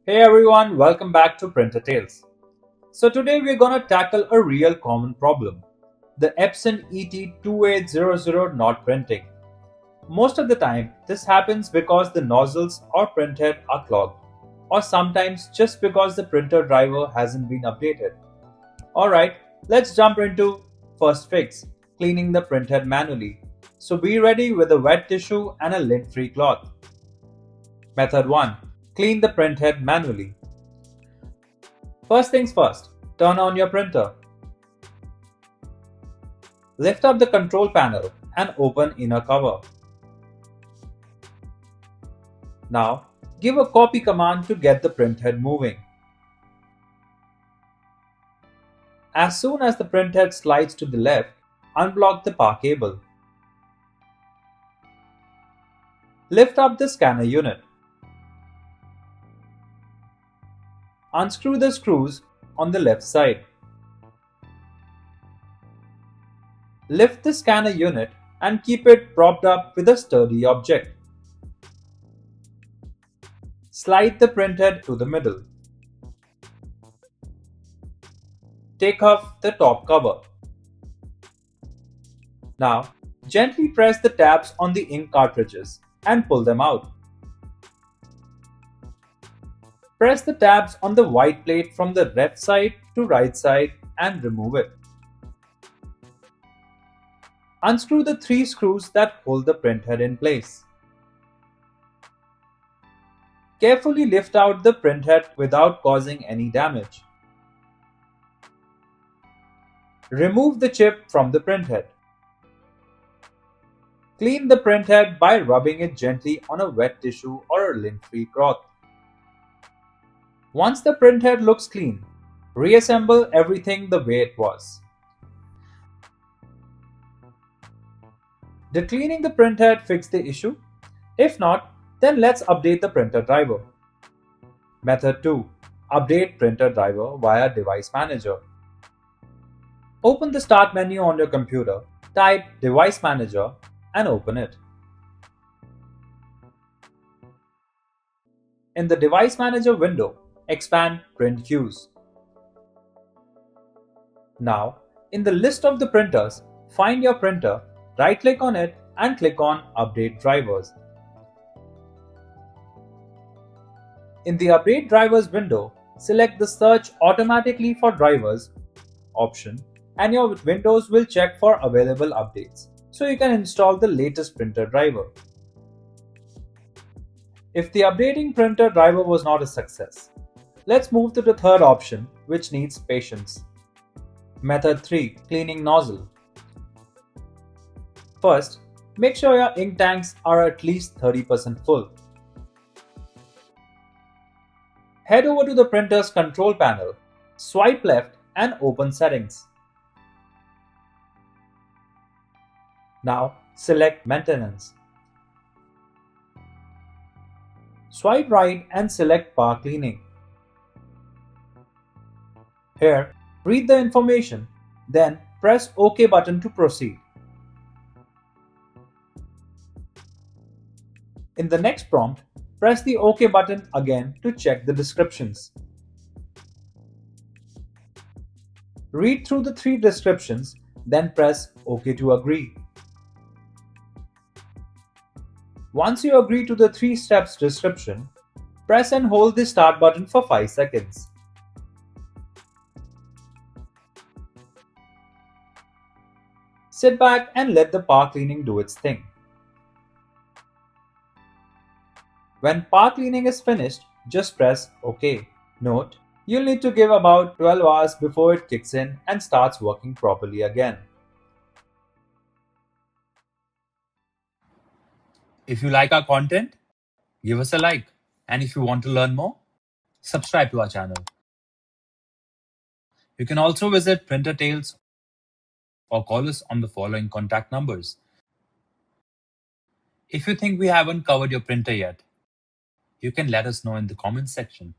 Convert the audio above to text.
Hey everyone, welcome back to Printer Tales. So today we're gonna tackle a real common problem, the Epson ET 2800 not printing. Most of the time, this happens because the nozzles or printhead are clogged, or sometimes just because the printer driver hasn't been updated. Alright, let's jump into first fix, cleaning the printhead manually. So be ready with a wet tissue and a lint-free cloth. Method 1. Clean the printhead manually. First things first, turn on your printer. Lift up the control panel and open inner cover. Now, give a copy command to get the printhead moving. As soon as the printhead slides to the left, unblock the power cable. Lift up the scanner unit. Unscrew the screws on the left side. Lift the scanner unit and keep it propped up with a sturdy object. Slide the printhead to the middle. Take off the top cover. Now, gently press the tabs on the ink cartridges and pull them out. Press the tabs on the white plate from the left side to right side and remove it. Unscrew the 3 screws that hold the printhead in place. Carefully lift out the printhead without causing any damage. Remove the chip from the printhead. Clean the printhead by rubbing it gently on a wet tissue or a lint-free cloth. Once the printhead looks clean, reassemble everything the way it was. Did cleaning the printhead fix the issue? If not, then let's update the printer driver. Method 2. Update printer driver via Device Manager. Open the Start menu on your computer, type Device Manager and open it. In the Device Manager window, expand Print Queues. Now, in the list of the printers, find your printer, right-click on it and click on Update Drivers. In the Update Drivers window, select the Search Automatically for Drivers option and your Windows will check for available updates, so you can install the latest printer driver. If the updating printer driver was not a success, let's move to the third option, which needs patience. Method 3. Cleaning nozzle. First, make sure your ink tanks are at least 30% full. Head over to the printer's control panel, swipe left and open Settings. Now, select Maintenance. Swipe right and select Power Cleaning. Here, read the information, then press OK button to proceed. In the next prompt, press the OK button again to check the descriptions. Read through the 3 descriptions, then press OK to agree. Once you agree to the 3 steps description, press and hold the Start button for 5 seconds. Sit back and let the power cleaning do its thing. When power cleaning is finished, just press OK. Note, you'll need to give about 12 hours before it kicks in and starts working properly again. If you like our content, give us a like. And if you want to learn more, subscribe to our channel. You can also visit Printer Tales or call us on the following contact numbers. If you think we haven't covered your printer yet, you can let us know in the comments section.